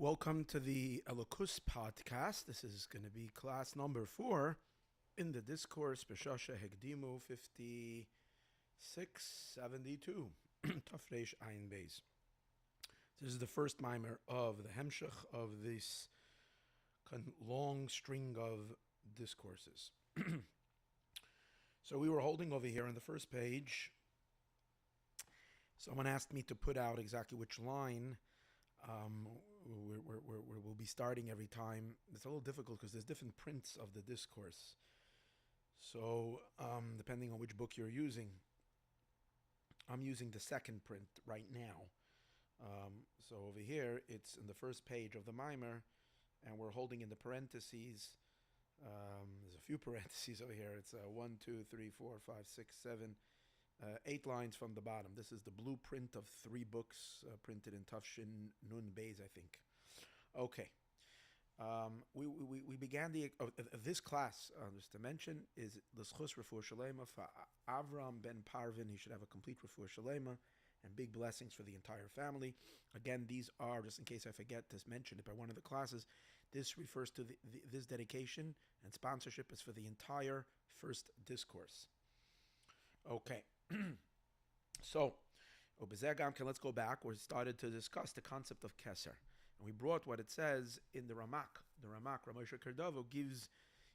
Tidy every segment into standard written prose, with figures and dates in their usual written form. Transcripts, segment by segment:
Welcome to the Elokus podcast. This is going to be class number 4 in the discourse Bsha'ah Shehikdimu 5672 Tafresh Ayin Beis. This is the first Maamor of the Hemshech of this long string of discourses. So we were holding over here on the first page. Someone asked me to put out exactly which line we'll be starting every time. It's a little difficult because there's different prints of the discourse. So depending on which book you're using, I'm using the second print right now. So over here, it's in the first page of the Maamor, and we're holding in the parentheses. There's a few parentheses over here. It's 1, 2, 3, 4, 5, 6, 7, 8 lines from the bottom. This is the blueprint of 3 books printed in Tafshin Nun Beis, I think. Okay. We began this class, just to mention, is the Refuah Sheleimo for Avraham Ben Parvin. He should have a complete Refuah Sheleimo and big blessings for the entire family. Again, these are, just in case I forget to mention it by one of the classes, this refers to this dedication, and sponsorship is for the entire first discourse. Okay. So, let's go back. We started to discuss the concept of Keser. And we brought what it says in the Ramak. The Ramak, Ramosha Kerdavo, gives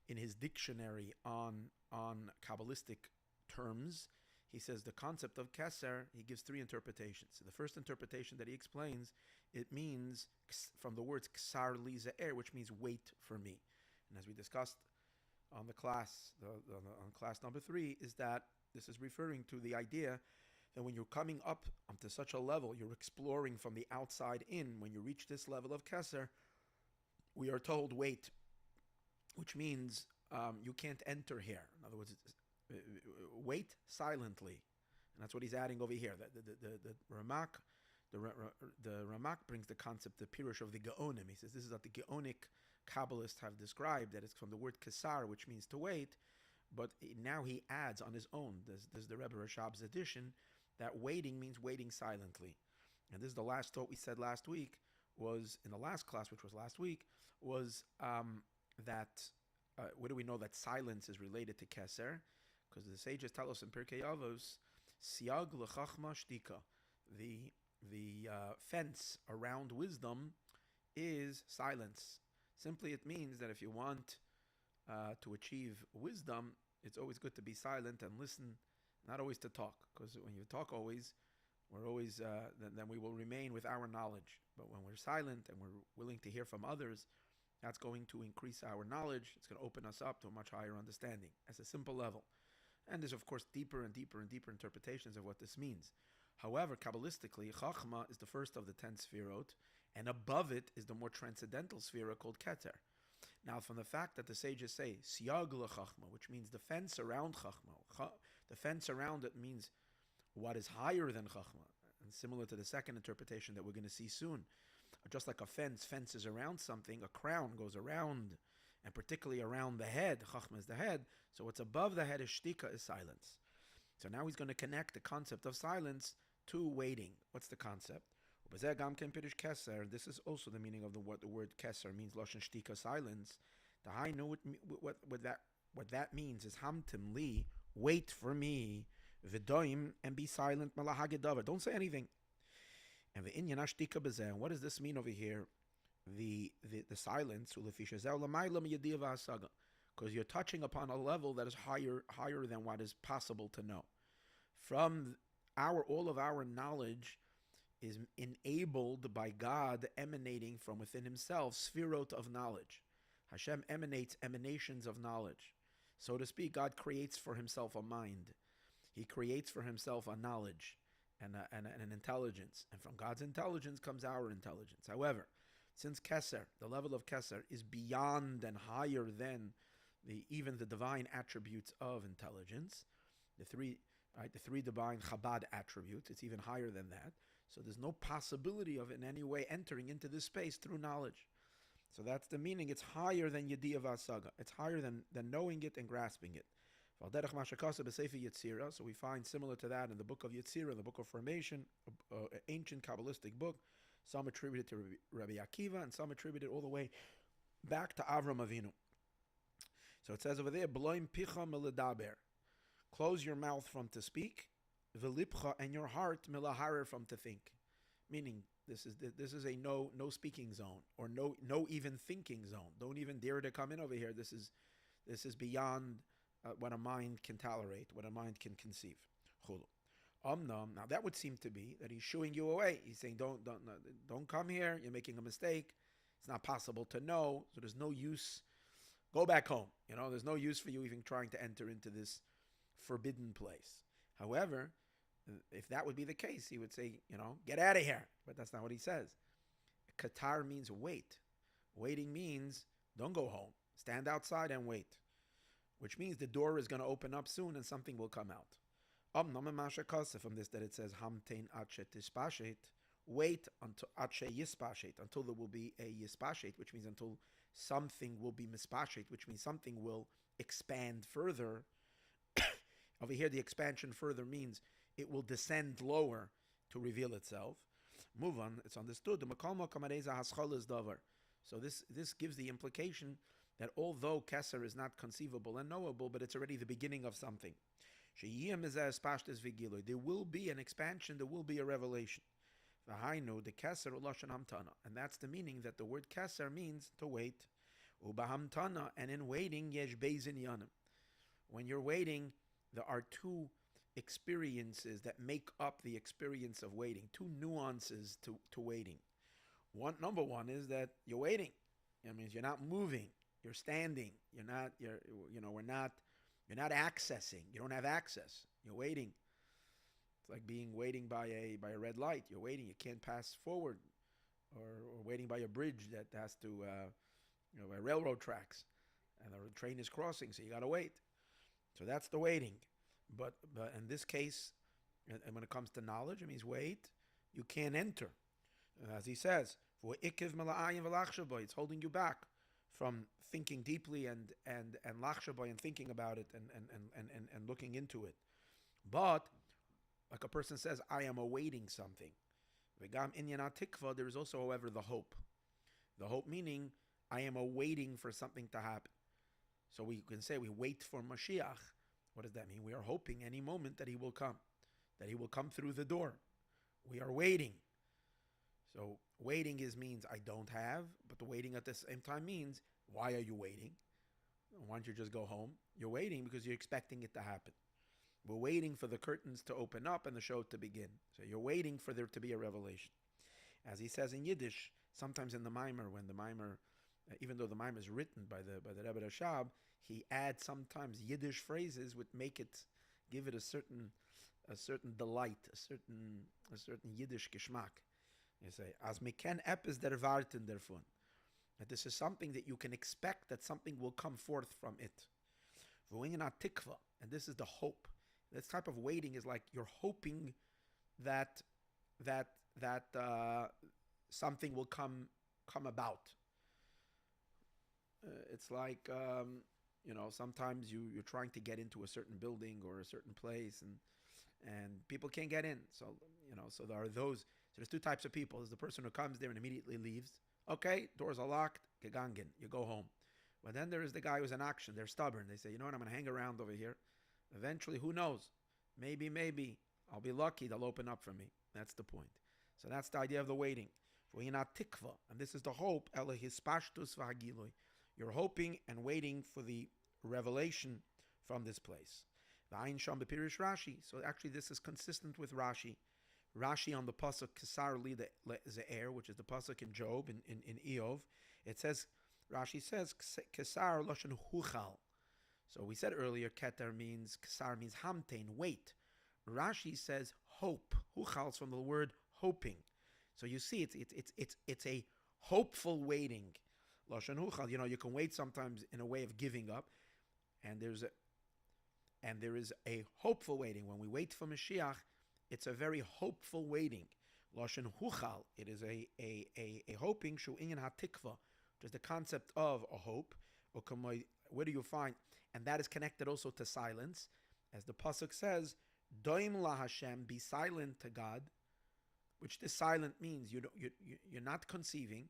in his dictionary on Kabbalistic terms. He says the concept of Keser, he gives 3 interpretations. The first interpretation that he explains, it means from the words Ksar li ze'er, which means wait for me. And as we discussed on the class, on class number 3, is that this is referring to the idea that when you're coming up to such a level, you're exploring from the outside in. When you reach this level of Keser, we are told, wait, which means you can't enter here. In other words, wait silently. And that's what he's adding over here. The Ramak, the Ramak brings the concept, the Pirush of the Geonim. He says this is what the Geonic Kabbalists have described, that it's from the word Kesar, which means to wait. But now he adds on his own, this is the Rebbe Rashab's addition, that waiting means waiting silently. And this is the last thought we said last week, was in the last class, which was last week, was that, where do we know that silence is related to Keser? Because the sages tell us in Pirkei Avos, Siag l'chachma shtika, the fence around wisdom is silence. Simply it means that if you want to achieve wisdom, it's always good to be silent and listen, not always to talk. Because when you talk always, we're always then we will remain with our knowledge. But when we're silent and we're willing to hear from others, that's going to increase our knowledge. It's going to open us up to a much higher understanding as a simple level. And there's of course deeper and deeper and deeper interpretations of what this means. However, Kabbalistically, Chachma is the first of the 10 Sfirot, and above it is the more transcendental Sfira called Keter. Now, from the fact that the sages say Siag l'chachma, which means the fence around Chachma, the fence around it means what is higher than Chachma, and similar to the second interpretation that we're going to see soon. Just like a fence is around something, a crown goes around, and particularly around the head. Chachma is the head, so what's above the head is shtika, is silence. So now he's going to connect the concept of silence to waiting. What's the concept? This is also the meaning of what the word keser means, lashon shtika, silence. The high know what that means is hamtim li, wait for me, v'doim, and be silent, malahagedavar, don't say anything. And the inyan shtika bezeh. What does this mean over here? The silence, because you're touching upon a level that is higher than what is possible to know. From all of our knowledge is enabled by God emanating from within himself, sfirot of knowledge. Hashem emanates emanations of knowledge. So to speak, God creates for himself a mind. He creates for himself a knowledge and an intelligence. And from God's intelligence comes our intelligence. However, since Keser, the level of Keser, is beyond and higher than even the divine attributes of intelligence, the three divine Chabad attributes, it's even higher than that. So there's no possibility of in any way entering into this space through knowledge. So that's the meaning. It's higher than Yediyah V'Asaga. It's higher than knowing it and grasping it. So we find similar to that in the book of Yetzirah, the book of Formation, ancient Kabbalistic book. Some attribute it to Rabbi Akiva, and some attribute it all the way back to Avraham Avinu. So it says over there, Bloim picha meledaber. Close your mouth from to speak, velipcha, and your heart milaharer, from to think. Meaning, this is a no speaking zone, or no even thinking zone. Don't even dare to come in over here. This is beyond what a mind can tolerate, what a mind can conceive. Now that would seem to be that he's shooing you away. He's saying, don't come here. You're making a mistake. It's not possible to know, so there's no use. Go back home. There's no use for you even trying to enter into this forbidden place. However, if that would be the case, he would say, get out of here. But that's not what he says. Qatar means wait. Waiting means don't go home. Stand outside and wait. Which means the door is going to open up soon and something will come out. From this that it says hamtein ache tispashet, wait until ache yispashet, until there will be a yispashet, which means until something will be mispashet, which means something will expand further. Over here, the expansion further means it will descend lower to reveal itself. Move on, it's understood. So this gives the implication that although Keser is not conceivable and knowable, but it's already the beginning of something. There will be an expansion, there will be a revelation. And that's the meaning that the word Keser means to wait. And in waiting, when you're waiting, there are two experiences that make up the experience of waiting, two nuances to waiting. Number one is that you're waiting. It means you're not moving, you're standing, you're not accessing, you don't have access, you're waiting. It's like waiting by a red light. You're waiting, you can't pass forward, or waiting by a bridge that has to by railroad tracks, and the train is crossing, so you got to wait. So that's the waiting. But in this case, and when it comes to knowledge, it means wait. You can't enter, as he says. It's holding you back from thinking deeply and lachshaboy, and thinking about it and looking into it. But like a person says, I am awaiting something. There is also, however, the hope. The hope meaning I am awaiting for something to happen. So we can say we wait for Mashiach. What does that mean? We are hoping any moment that he will come through the door. We are waiting. So waiting means I don't have, but the waiting at the same time means, why are you waiting? Why don't you just go home? You're waiting because you're expecting it to happen. We're waiting for the curtains to open up and the show to begin. So you're waiting for there to be a revelation. As he says in Yiddish, sometimes in the Maamor, when the Maamor, even though the Maamor is written by the Rebbe Rashab, he adds sometimes Yiddish phrases which give it a certain delight, a certain Yiddish geschmack. You say, as me ken epis der warten derfun. That this is something that you can expect, that something will come forth from it. Tikva, and this is the hope. This type of waiting is like you're hoping that something will come about. It's like sometimes you're trying to get into a certain building or a certain place, and people can't get in. So so there are those. So there's two types of people. There's the person who comes there and immediately leaves. Okay, doors are locked. Gegangen, you go home. But then there is the guy who's in action. They're stubborn. They say, you know what, I'm going to hang around over here. Eventually, who knows? Maybe I'll be lucky. They'll open up for me. That's the point. So that's the idea of the waiting. And this is the hope. You're hoping and waiting for the revelation from this place. So actually this is consistent with Rashi. Rashi on the pasuk Kesar li ze'er, which is the pasuk in Job, in Eov. It says, Rashi says, Kesar loshen huchal. So we said earlier, Keter means, Kesar means hamtein, wait. Rashi says hope. Huchal is from the word hoping. So you see, it's a hopeful waiting. Loshen huchal. You can wait sometimes in a way of giving up, and there is a hopeful waiting. When we wait for Mashiach, it's a very hopeful waiting. Loshen huchal. It is a hoping. Shu inyan hatikva, which is the concept of a hope. Where do you find? And that is connected also to silence, as the pasuk says, "Doim la Hashem, be silent to God, which this silent means you're not conceiving,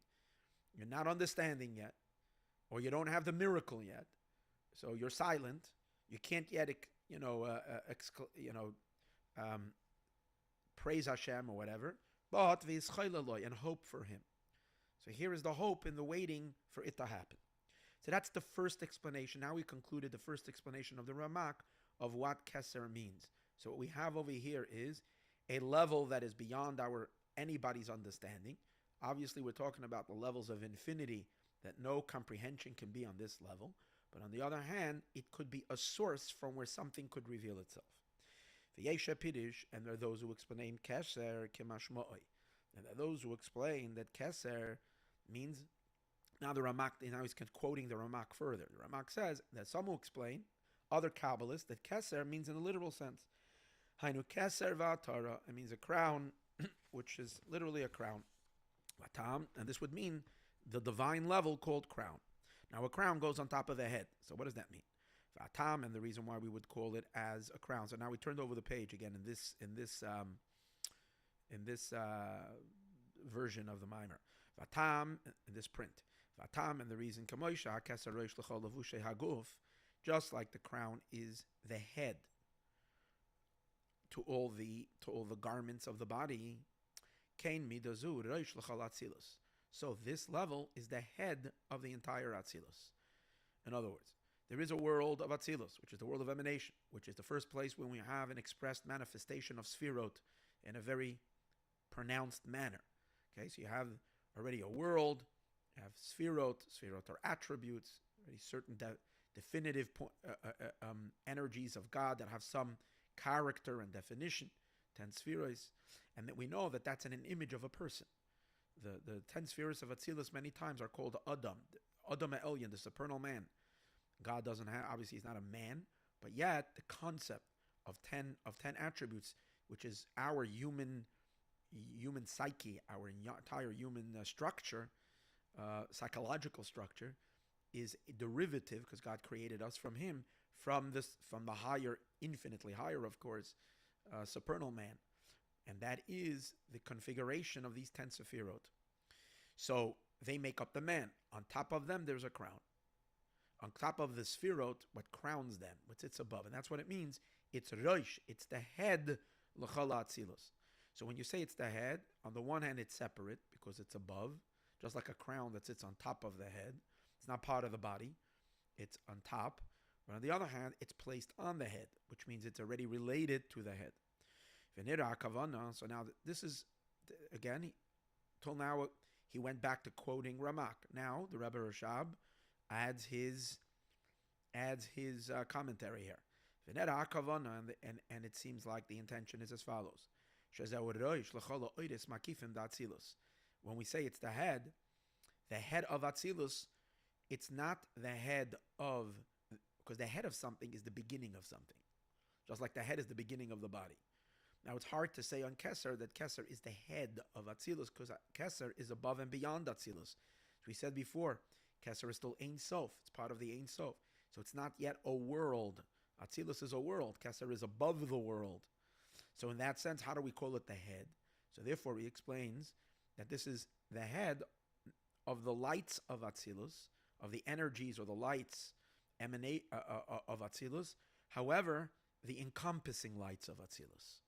you're not understanding yet, or you don't have the miracle yet. So you're silent. You can't yet, praise Hashem or whatever. But and hope for Him. So here is the hope in the waiting for it to happen. So that's the first explanation. Now we concluded the first explanation of the Ramak of what Keser means. So what we have over here is a level that is beyond anybody's understanding. Obviously, we're talking about the levels of infinity that no comprehension can be on this level. But on the other hand, it could be a source from where something could reveal itself. And there are those who explain Keser kemashmoi. And there are those who explain that Keser means, now he's quoting the Ramak further. The Ramak says that some will explain, other Kabbalists, that Keser means in a literal sense. Hainu Keser v'atara, it means a crown, which is literally a crown. Vatam, and this would mean the divine level called crown. Now a crown goes on top of the head. So what does that mean? Vatam, and the reason why we would call it as a crown. So now we turned over the page again in this version of the Maamor. Vatam, in this print. Vatam, and the reason Kamoisha Keser Rosh L'chol Levushay Haguf, just like the crown is the head to all the garments of the body. Kain midazu Rosh L'chol Atzilus. So this level is the head of the entire Atzilus. In other words, there is a world of Atzilus, which is the world of emanation, which is the first place when we have an expressed manifestation of Sfirot in a very pronounced manner. Okay, so you have already a world, you have Sfirot. Sfirot are attributes, already certain definitive energies of God that have some character and definition, 10 Spheros, and that we know that that's an image of a person. The 10 spheres of Atzilus many times are called Adam Elyon, the supernal man. God doesn't have, obviously he's not a man, but yet the concept of 10 attributes, which is our human psyche, our entire human structure, psychological structure, is derivative, because God created us from Him, from the higher, infinitely higher, of course, supernal man. And that is the configuration of these 10 Sefirot. So they make up the man. On top of them, there's a crown. On top of the Sefirot, what crowns them, what sits above. And that's what it means. It's Rosh, it's the head, L'chol Atzilus. So when you say it's the head, on the one hand, it's separate because it's above, just like a crown that sits on top of the head. It's not part of the body. It's on top. But on the other hand, it's placed on the head, which means it's already related to the head. So now this is, again, till now he went back to quoting Ramak. Now the Rebbe Rashab adds his commentary here. And it seems like the intention is as follows. When we say it's the head of Atzilus, it's not the head of, because the head of something is the beginning of something. Just like the head is the beginning of the body. Now it's hard to say on Keser that Keser is the head of Atzilus, because Keser is above and beyond Atzilus. As we said before, Keser is still Ein Sof. It's part of the Ein Sof. So it's not yet a world. Atzilus is a world. Keser is above the world. So in that sense, how do we call it the head? So therefore he explains that this is the head of the lights of Atzilus, of the energies or the lights emanate of Atzilus. However, the encompassing lights of Atzilus,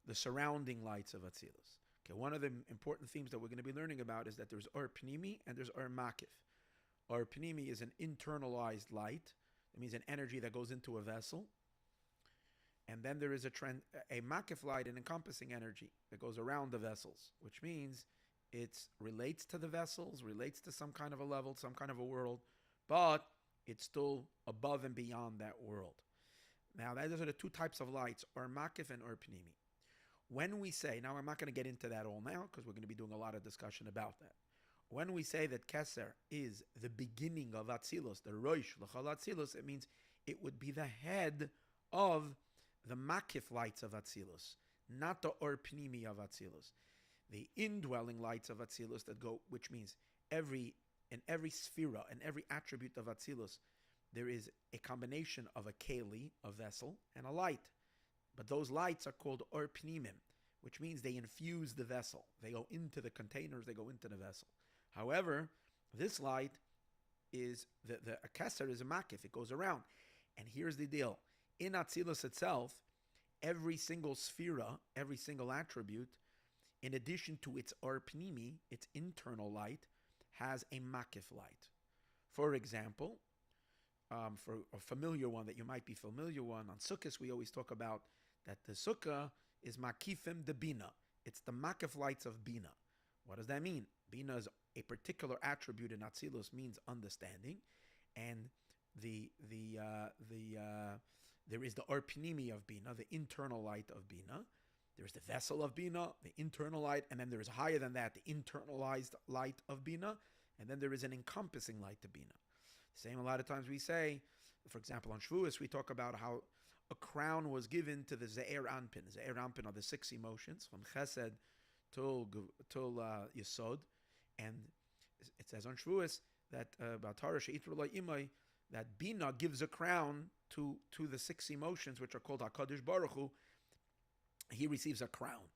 the surrounding lights of Atzilus. Okay, one of the important themes that we're going to be learning about is that there's Or Pnimi and there's Or Makif. Or Pnimi is an internalized light. It means an energy that goes into a vessel. And then there is a Makif light, an encompassing energy that goes around the vessels, which means it relates to the vessels, relates to some kind of a level, some kind of a world, but it's still above and beyond that world. Now, those are the two types of lights, Or Makif and Or Pnimi. When we say, now I'm not going to get into that all now because we're going to be doing a lot of discussion about that. When we say that Keser is the beginning of Atzilus, the Rosh L'chol Atzilus, it means it would be the head of the Makif lights of Atzilus, not the Or Pnimi of Atzilus. The indwelling lights of Atzilus that go, which means in every sphera and every attribute of Atzilus, there is a combination of a keli, a vessel, and a light. But those lights are called Or Pnimim, which means they infuse the vessel. They go into the containers, they go into the vessel. However, this light is, the keser is a makif, it goes around. And here's the deal. In Atzilus itself, every single sphera, every single attribute, in addition to its pnimi, its internal light, has a makif light. For example, for a familiar one that you might be familiar with, on Sukkot we always talk about that the Sukkah is makifim de bina. It's the makif lights of bina. What does that mean? Bina is a particular attribute in Atzilus, means understanding, and there is the pnimi of bina, the internal light of bina. There's the vessel of bina, the internal light, and then there is higher than that, the internalized light of bina, and then there is an encompassing light to bina. Same, a lot of times we say, for example, on Shavuos, we talk about how a crown was given to the Ze'er Anpin. Ze'er Anpin are the 6 emotions, from Chesed till Yesod, and it says on Shavuos that that Bina gives a crown to the 6 emotions, which are called HaKadosh Baruch Hu. He receives a crown.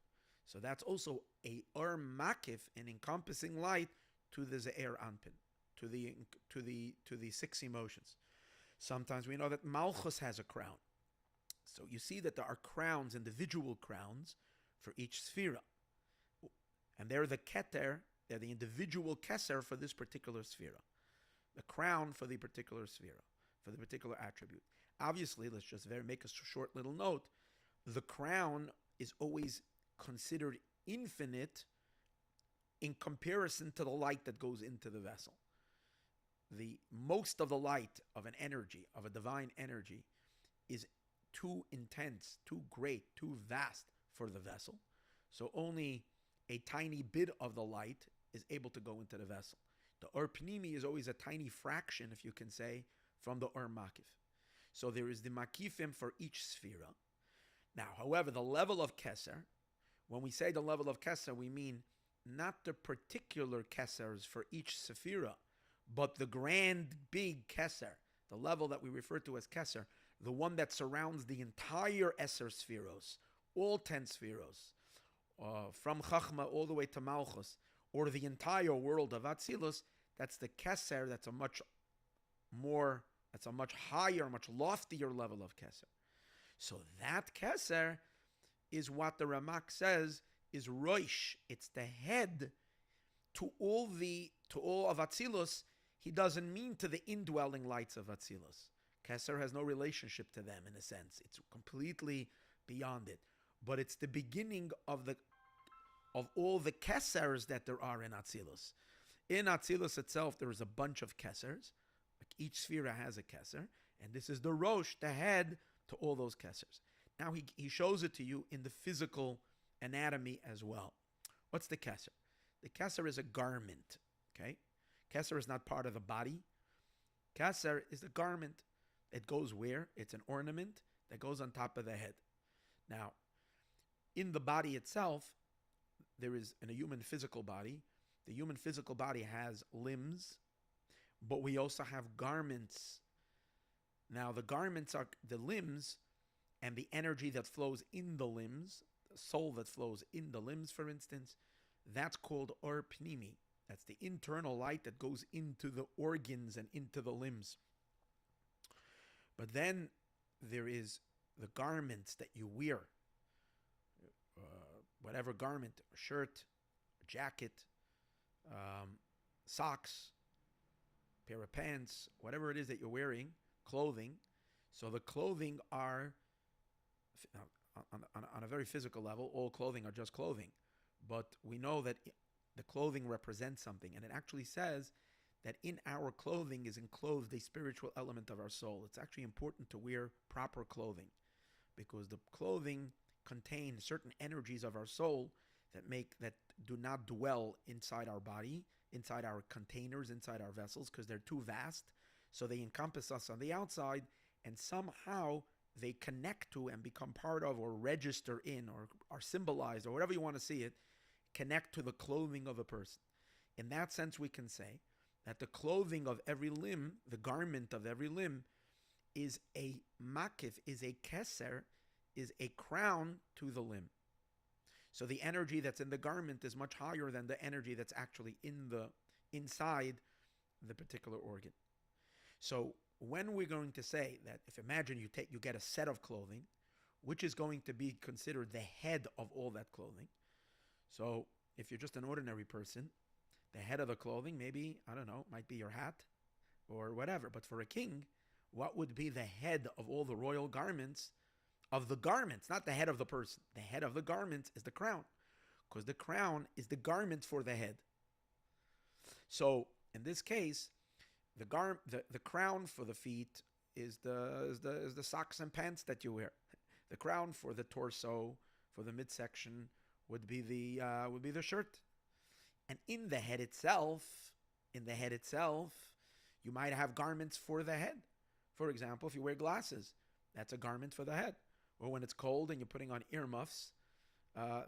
So that's also a makif, an encompassing light to the Ze'er Anpin, to the 6 emotions. Sometimes we know that Malchus has a crown. So you see that there are crowns, individual crowns, for each sphera. And they're the keter, they're the individual keser for this particular sphera. The crown for the particular sphera, for the particular attribute. Obviously, let's just make a short little note. The crown is always considered infinite in comparison to the light that goes into the vessel. The most of the light of an energy, of a divine energy, is too intense, too great, too vast for the vessel. So only a tiny bit of the light is able to go into the vessel. The pnimi is always a tiny fraction, if you can say, from the makif. So there is the makifim for each sphera. Now, however, the level of keser, when we say the level of keser, we mean not the particular kesers for each sephira, but the grand, big keser, the level that we refer to as keser, the one that surrounds the entire Eser Spheros, all 10 Spheros, from Chachma all the way to Malchus, or the entire world of Atzilus. That's the keser, that's a much higher, much loftier level of keser. So that keser is what the Ramak says is Roish. It's the head to all of Atzilus. He doesn't mean to the indwelling lights of Atzilus. Keser has no relationship to them in a sense. It's completely beyond it. But it's the beginning of all the kesers that there are in Atzilus. In Atzilus itself, there is a bunch of kesers. Like each sphera has a keser. And this is the Rosh, the head, to all those kesers. Now he shows it to you in the physical anatomy as well. What's the keser? The keser is a garment. Okay? Keser is not part of the body. Keser is the garment. It goes where? It's an ornament that goes on top of the head. Now, in the body itself, there is, in a human physical body, the human physical body has limbs, but we also have garments. Now, the garments are the limbs and the energy that flows in the limbs, the soul that flows in the limbs, for instance, that's called or pnimi. That's the internal light that goes into the organs and into the limbs. But then there is the garments that you wear, whatever garment, a shirt, a jacket, socks, pair of pants, whatever it is that you're wearing, clothing. So the clothing are, on a very physical level, all clothing are just clothing. But we know that the clothing represents something. And it actually says that in our clothing is enclosed a spiritual element of our soul. It's actually important to wear proper clothing because the clothing contains certain energies of our soul that do not dwell inside our body, inside our containers, inside our vessels, because they're too vast. So they encompass us on the outside, and somehow they connect to and become part of or register in or are symbolized or whatever you want to see it, connect to the clothing of a person. In that sense, we can say that the clothing of every limb, the garment of every limb, is a makif, is a keser, is a crown to the limb. So the energy that's in the garment is much higher than the energy that's actually inside the particular organ. So when we're going to say that, if imagine you get a set of clothing, which is going to be considered the head of all that clothing. So if you're just an ordinary person, the head of the clothing, maybe, I don't know, might be your hat or whatever. But for a king, what would be the head of all the royal garments? Of the garments, not the head of the person. The head of the garments is the crown, because the crown is the garment for the head. So in this case, the crown for the feet is the socks and pants that you wear. The crown for the torso, for the midsection, would be the shirt. And in the head itself, you might have garments for the head. For example, if you wear glasses, that's a garment for the head. Or when it's cold and you're putting on earmuffs,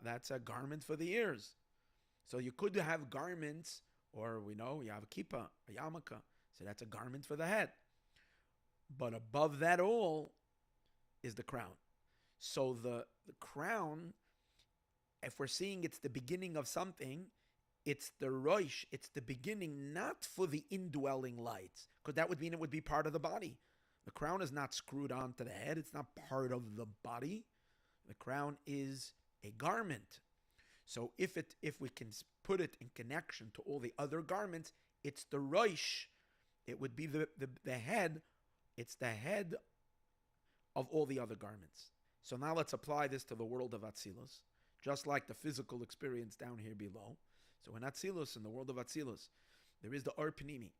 that's a garment for the ears. So you could have garments, or we know you have a kippah, a yarmulke, so that's a garment for the head. But above that all is the crown. So the crown, if we're seeing it's the beginning of something, it's the roish, it's the beginning, not for the indwelling lights, because that would mean it would be part of the body. The crown is not screwed onto the head. It's not part of the body. The crown is a garment. So if we can put it in connection to all the other garments, it's the roish. It would be the head. It's the head of all the other garments. So now let's apply this to the world of Atzilus, just like the physical experience down here below. So in Atzilus, in the world of Atzilus, there is the Or Pnimi,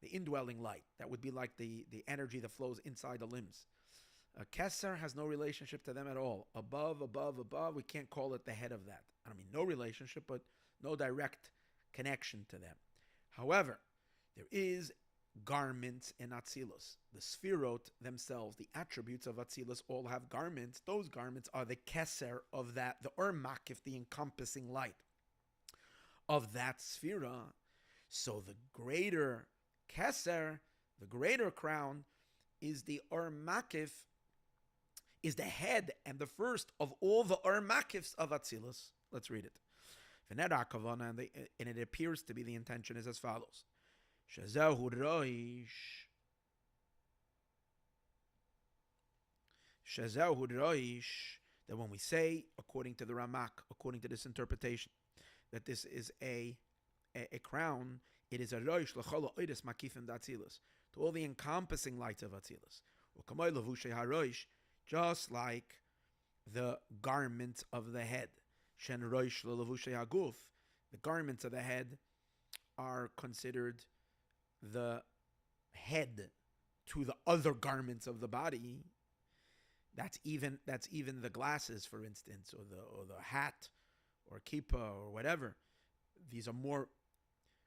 the indwelling light. That would be like the energy that flows inside the limbs. Keser has no relationship to them at all. Above, we can't call it the head of that. I mean, no relationship, but no direct connection to them. However, there is garments in Atzilus. The Sfirot themselves, the attributes of Atzilus, all have garments. Those garments are the Keser of that, the Or Makif, the encompassing light of that Sphira. So the greater Keser, the greater crown, is the Or Makif, is the head and the first of all the Or Makifs of Atzilus. Let's read it. And it appears to be the intention is as follows. Shezehu roish. Shezehu roish. That when we say, according to the Ramak, according to this interpretation, that this is a crown, it is a roish l'chol ha'oides makifim d'Atzilus, to all the encompassing lights of Atzilus. U'kamay levushei haroish, just like the garments of the head. Shen roish levushei haguf, the garments of the head are considered the head to the other garments of the body. That's even the glasses, for instance, or the hat, or kippah, or whatever. These are more.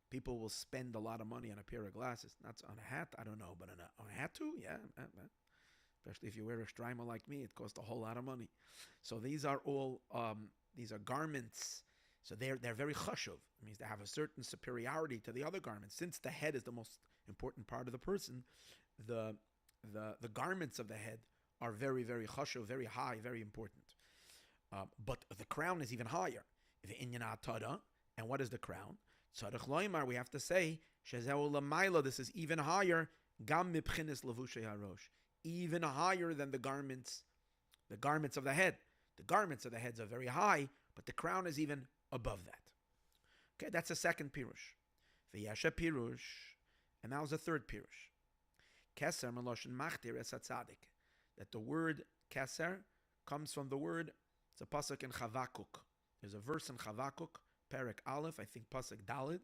People will spend a lot of money on a pair of glasses. Not on a hat, I don't know, but on a hat too, yeah. Especially if you wear a strimer like me, it costs a whole lot of money. So these are all these are garments. So they're very chashuv. It means they have a certain superiority to the other garments. Since the head is the most important part of the person, the garments of the head are very, very chashuv, very high, very important. But the crown is even higher. The inyan atada, and what is the crown? Tzarich loymar, we have to say, shezeu lamayla, this is even higher, gam mibchinis levushei harosh, even higher than the garments of the head. The garments of the heads are very high, but the crown is even above that. Okay, that's a second pirush. V'yasha pirush, and now is a third pirush. Keser meloshen machtir es hatzadik, that the word keser comes from the word, it's a pasuk in Chavakuk. There's a verse in Chavakuk, Perek Aleph, I think pasuk Dalid.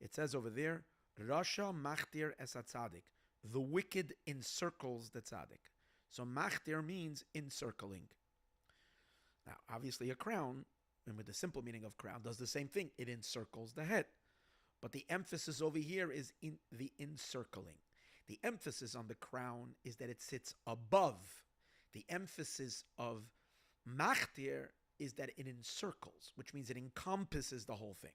It says over there, Rasha machtir es hatzadik, the wicked encircles the tzaddik. So machtir means encircling. Now, obviously a crown, and with the simple meaning of crown, does the same thing. It encircles the head. But the emphasis over here is in the encircling. The emphasis on the crown is that it sits above. The emphasis of machtir is that it encircles, which means it encompasses the whole thing.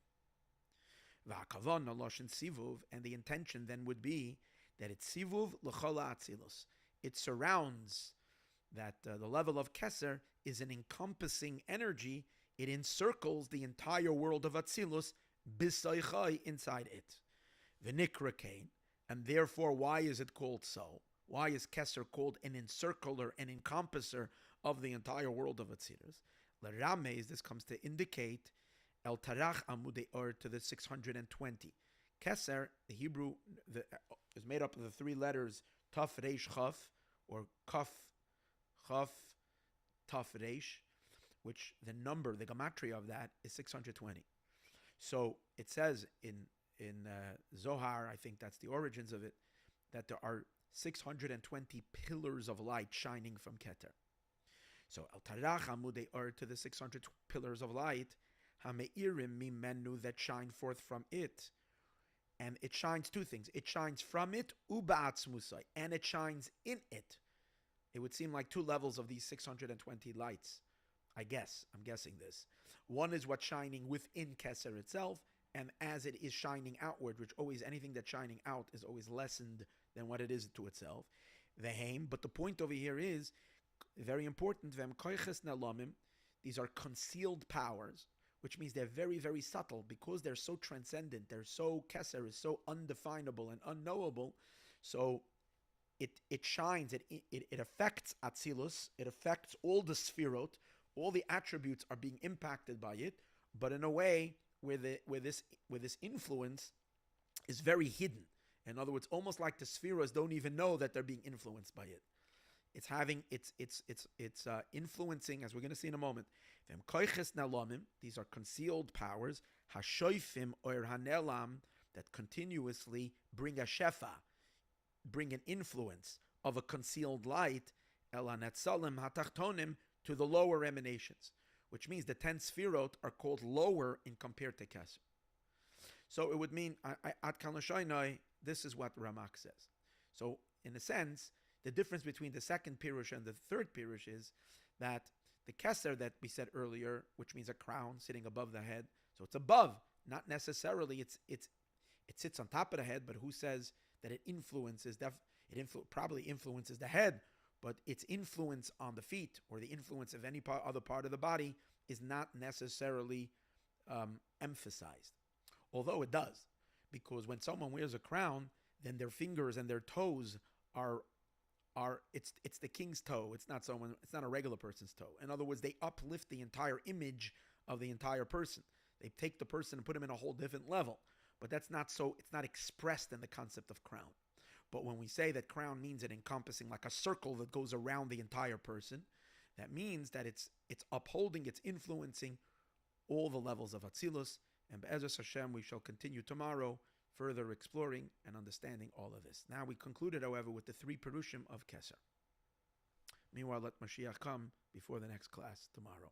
And the intention then would be that it's sivuv l'chol ha'atzilus. It surrounds that the level of keser is an encompassing energy it encircles the entire world of Atzilus, B'Soichai, inside it. V'nikra Kain, and therefore, why is it called so? Why is Keser called an encircler, an encompasser of the entire world of Atzilus? L'Ramez, this comes to indicate El Tarach Amudei Or, to the 620. Keser, the Hebrew, is made up of the three letters Taf Reish Chaf, or Kaf Chaf Taf Reish, which the number, the gematria of that is 620. So it says in Zohar, I think that's the origins of it, that there are 620 pillars of light shining from Keter. So Al Tarach Amudei Or, to the 600 pillars of light, Hameirim Mimenu, that shine forth from it. And it shines two things. It shines from it, Uba'atzmusai, and it shines in it. It would seem like two levels of these 620 lights. I'm guessing this. One is what's shining within Keser itself, and as it is shining outward, which always, anything that's shining out is always lessened than what it is to itself. Veheim, but the point over here is, very important, Vem koiches nalamim, these are concealed powers, which means they're very, very subtle, because they're so transcendent, they're so, Keser is so undefinable and unknowable, so it shines, it affects Atzilus, it affects all the Sfirot, all the attributes are being impacted by it, but in a way where this influence is very hidden. In other words, almost like the Spheros don't even know that they're being influenced by it. It's having, it's influencing, as we're going to see in a moment. These are concealed powers, hashoifim or hanelam, that continuously bring a shefa, bring an influence of a concealed light, elanetzalim hatachtonim, to the lower emanations, which means the 10 Sfirot are called lower in compared to Keser. So it would mean, at Kalashainai, this is what Ramak says. So in a sense, the difference between the second Pirush and the third Pirush is that the Keser that we said earlier, which means a crown sitting above the head, so it's above, not necessarily it sits on top of the head, but who says that it influences, probably influences the head, but its influence on the feet or the influence of any other part of the body is not necessarily emphasized. Although it does, because when someone wears a crown, then their fingers and their toes are it's the king's toe. It's not a regular person's toe. In other words, they uplift the entire image of the entire person. They take the person and put him in a whole different level. But that's not so. It's not expressed in the concept of crown. But when we say that crown means it encompassing like a circle that goes around the entire person, that means that it's upholding, it's influencing all the levels of Atzilus. And Be'ezus Hashem, we shall continue tomorrow further exploring and understanding all of this. Now we concluded, however, with the three Perushim of Keser. Meanwhile, let Mashiach come before the next class tomorrow.